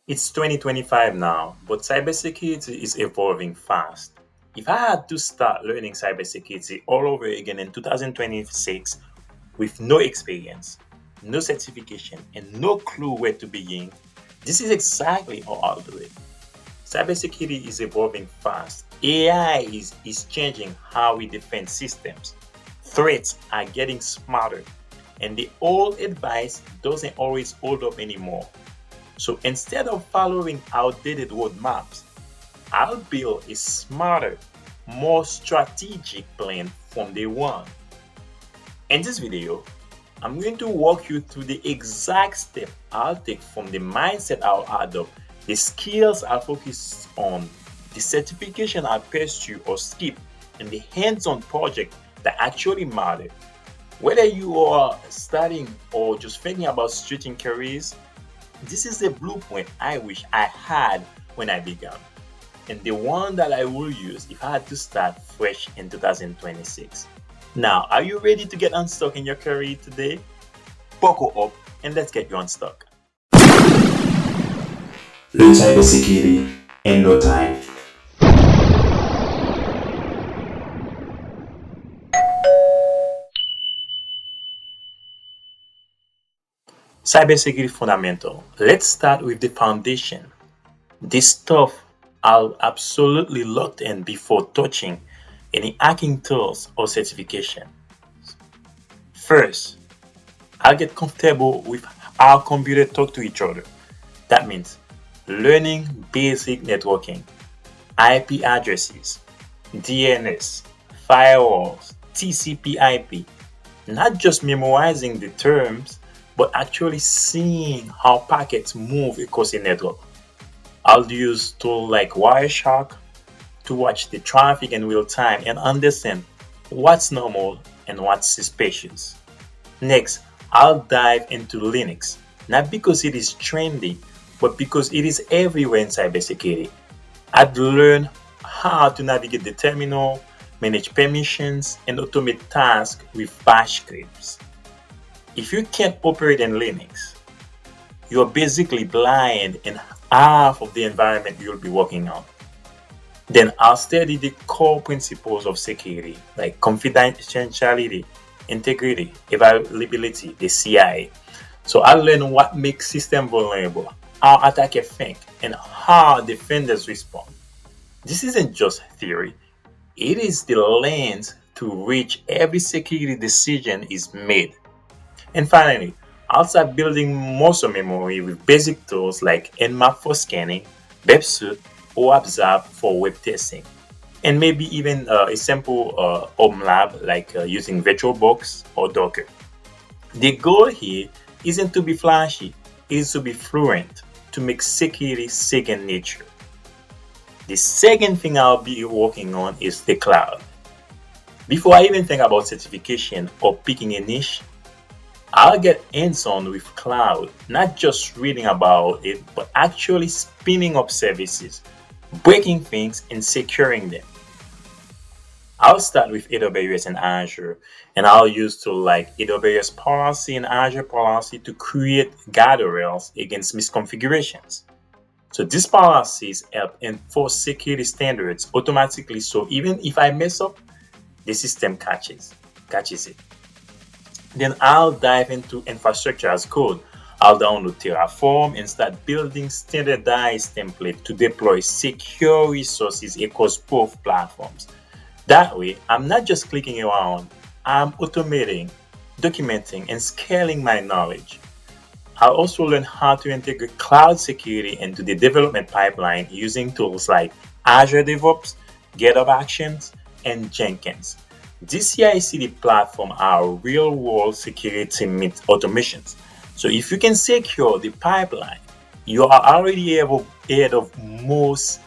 It's 2025 now, but cybersecurity is evolving fast. If I had to start learning cybersecurity all over again in 2026 with no experience, no certification, and no clue where to begin, this is exactly how I'll do it. Cybersecurity is evolving fast. AI is changing how we defend systems. Threats are getting smarter, and the old advice doesn't always hold up anymore. So instead of following outdated roadmaps, I'll build a smarter, more strategic plan from day one. In this video, I'm going to walk you through the exact step I'll take from the mindset I'll adopt, the skills I'll focus on, the certification I'll pursue or skip, and the hands-on project that actually matter. Whether you are studying or just thinking about switching careers, this is the blueprint I wish I had when I began, and the one that I will use if I had to start fresh in 2026. Now, are you ready to get unstuck in your career today? Buckle up and let's get you unstuck. Learn cybersecurity in no time. Cybersecurity fundamental. Let's start with the foundation. This stuff I'll absolutely locked in before touching any hacking tools or certification. First, I'll get comfortable with how computers talk to each other. That means learning basic networking, IP addresses, DNS, firewalls, TCP/IP, not just memorizing the terms, but actually seeing how packets move across a network. I'll use tools like Wireshark to watch the traffic in real time and understand what's normal and what's suspicious. Next, I'll dive into Linux, not because it is trendy, but because it is everywhere in cybersecurity. I'd learn how to navigate the terminal, manage permissions, and automate tasks with bash scripts. If you can't operate in Linux, you're basically blind in half of the environment you'll be working on. Then I'll study the core principles of security, like confidentiality, integrity, availability, the CIA. So I'll learn what makes systems vulnerable, how attackers think, and how defenders respond. This isn't just theory, it is the lens through which every security decision is made. And finally, I'll start building muscle memory with basic tools like Nmap for scanning, Websuit, or Observe for web testing, and maybe even a simple home lab like using VirtualBox or Docker. The goal here isn't to be flashy, it is to be fluent, to make security second nature. The second thing I'll be working on is the cloud. Before I even think about certification or picking a niche, I'll get hands-on with cloud, not just reading about it, but actually spinning up services, breaking things and securing them. I'll start with AWS and Azure, and I'll use tools like AWS policy and Azure policy to create guardrails against misconfigurations. So these policies help enforce security standards automatically, so even if I mess up, the system catches it. Then I'll dive into infrastructure as code. I'll download Terraform and start building standardized templates to deploy secure resources across both platforms. That way, I'm not just clicking around, I'm automating, documenting, and scaling my knowledge. I'll also learn how to integrate cloud security into the development pipeline using tools like Azure DevOps, GitHub Actions, and Jenkins. These CI/CD platforms are real-world security automations. So if you can secure the pipeline, you are already ahead of most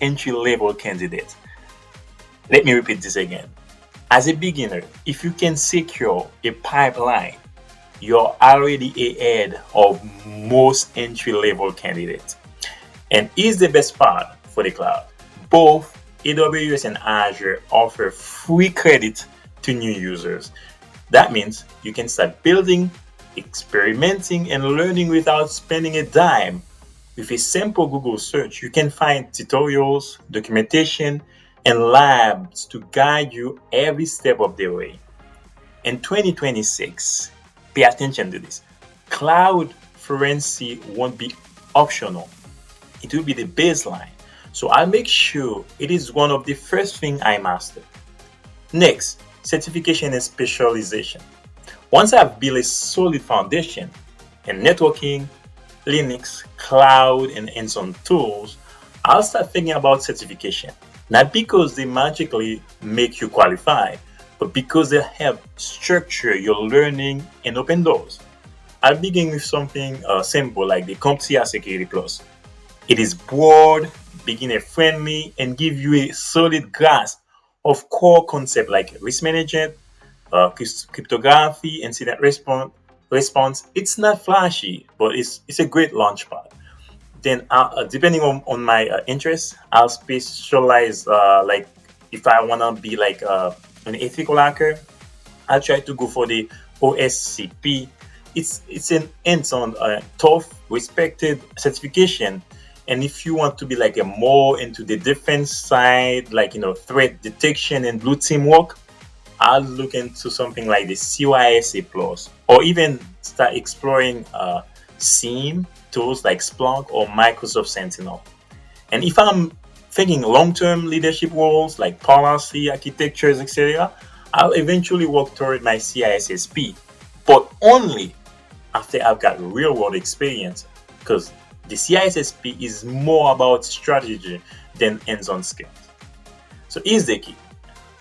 entry-level candidates. Let me repeat this again. As a beginner, if you can secure a pipeline, you're already ahead of most entry-level candidates. And here's the best part for the cloud. Both AWS and Azure offer free credit to new users. That means you can start building, experimenting, and learning without spending a dime. With a simple Google search, you can find tutorials, documentation, and labs to guide you every step of the way. In 2026, pay attention to this. Cloud forensic won't be optional. It will be the baseline. So I'll make sure it is one of the first things I master. Next, certification and specialization. Once I've built a solid foundation in networking, Linux, cloud, and hands-on tools, I'll start thinking about certification. Not because they magically make you qualified, but because they help structure your learning and open doors. I'll begin with something simple like the CompTIA Security Plus. It is broad, beginner friendly, and give you a solid grasp of core concepts like risk management, cryptography, incident response. It's not flashy, but it's a great launchpad. Then, depending on my interests, I'll specialize. Like if I wanna be like an ethical hacker, I'll try to go for the OSCP. It's an hands-on, tough, respected certification. And if you want to be like a more into the defense side, like threat detection and blue team work, I'll look into something like the CYSA Plus, or even start exploring SIEM tools like Splunk or Microsoft Sentinel. And if I'm thinking long-term leadership roles like policy, architectures, etc., I'll eventually work toward my CISSP, but only after I've got real-world experience, because the CISSP is more about strategy than hands-on skills. So here's the key.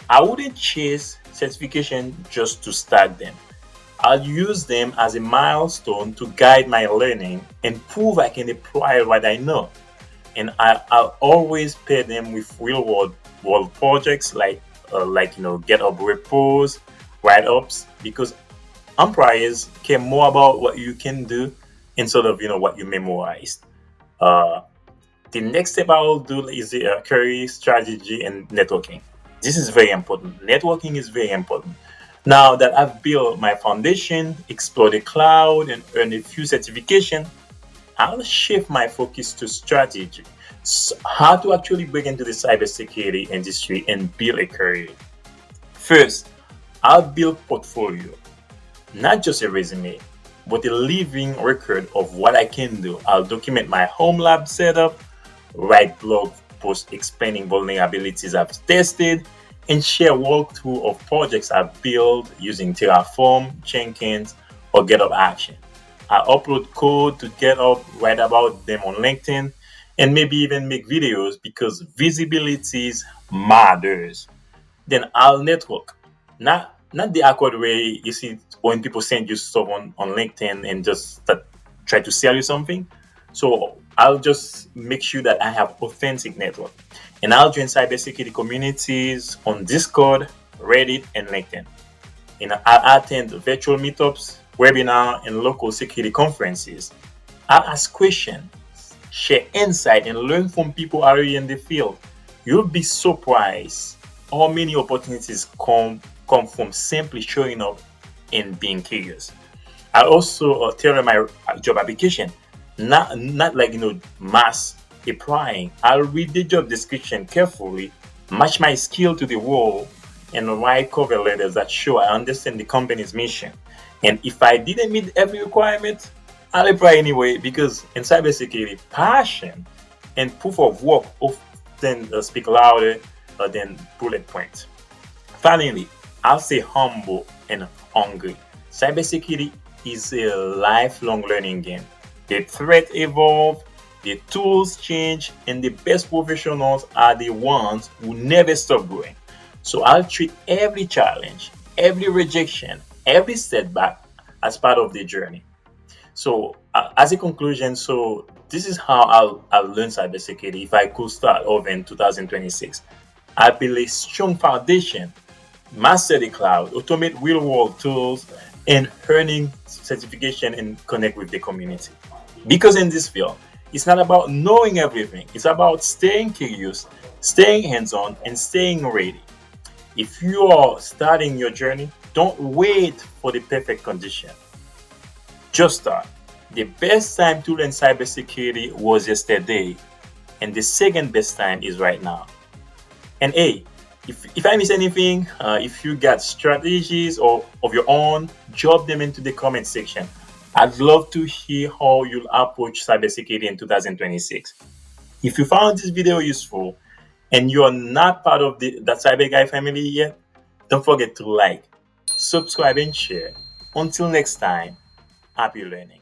I wouldn't chase certification just to stack them. I'll use them as a milestone to guide my learning and prove I can apply what I know. And I'll always pair them with real world projects like GitHub repos, write-ups, because employers care more about what you can do instead of what you memorized. The next step I will do is the career strategy and networking. This is very important. Networking is very important. Now that I've built my foundation, explored the cloud, and earned a few certifications, I'll shift my focus to strategy. So how to actually break into the cybersecurity industry and build a career. First, I'll build portfolio, not just a resume, but a living record of what I can do. I'll document my home lab setup, write blog posts explaining vulnerabilities I've tested, and share walkthrough of projects I've built using Terraform, Jenkins, or GitHub Action. I upload code to GitHub, write about them on LinkedIn, and maybe even make videos because visibility matters. Then I'll network. Not the awkward way you see when people send you stuff on LinkedIn and just try to sell you something. So I'll just make sure that I have authentic network. And I'll join cybersecurity communities on Discord, Reddit, and LinkedIn. I'll attend virtual meetups, webinars, and local security conferences. I'll ask questions, share insight, and learn from people already in the field. You'll be surprised how many opportunities come from simply showing up and being curious. I'll also tailor my job application, not like mass applying. I'll read the job description carefully, match my skill to the role, and write cover letters that show I understand the company's mission. And if I didn't meet every requirement, I'll apply anyway, because in cybersecurity, passion and proof of work often speak louder than bullet points. Finally, I'll stay humble and hungry. Cybersecurity is a lifelong learning game. The threat evolve, the tools change, and the best professionals are the ones who never stop growing. So I'll treat every challenge, every rejection, every setback as part of the journey. So as a conclusion, so this is how I'll learn cybersecurity if I could start over in 2026. I build a strong foundation, master the cloud, automate real-world tools, and earning certification and connect with the community. Because in this field, it's not about knowing everything. It's about staying curious, staying hands-on, and staying ready. If you are starting your journey, don't wait for the perfect condition. Just start. The best time to learn cybersecurity was yesterday, and the second best time is right now. And hey, if I miss anything, if you got strategies or of your own, drop them into the comment section. I'd love to hear how you'll approach cybersecurity in 2026. If you found this video useful and you're not part of that Cyber Guy family yet, don't forget to like, subscribe, and share. Until next time, happy learning.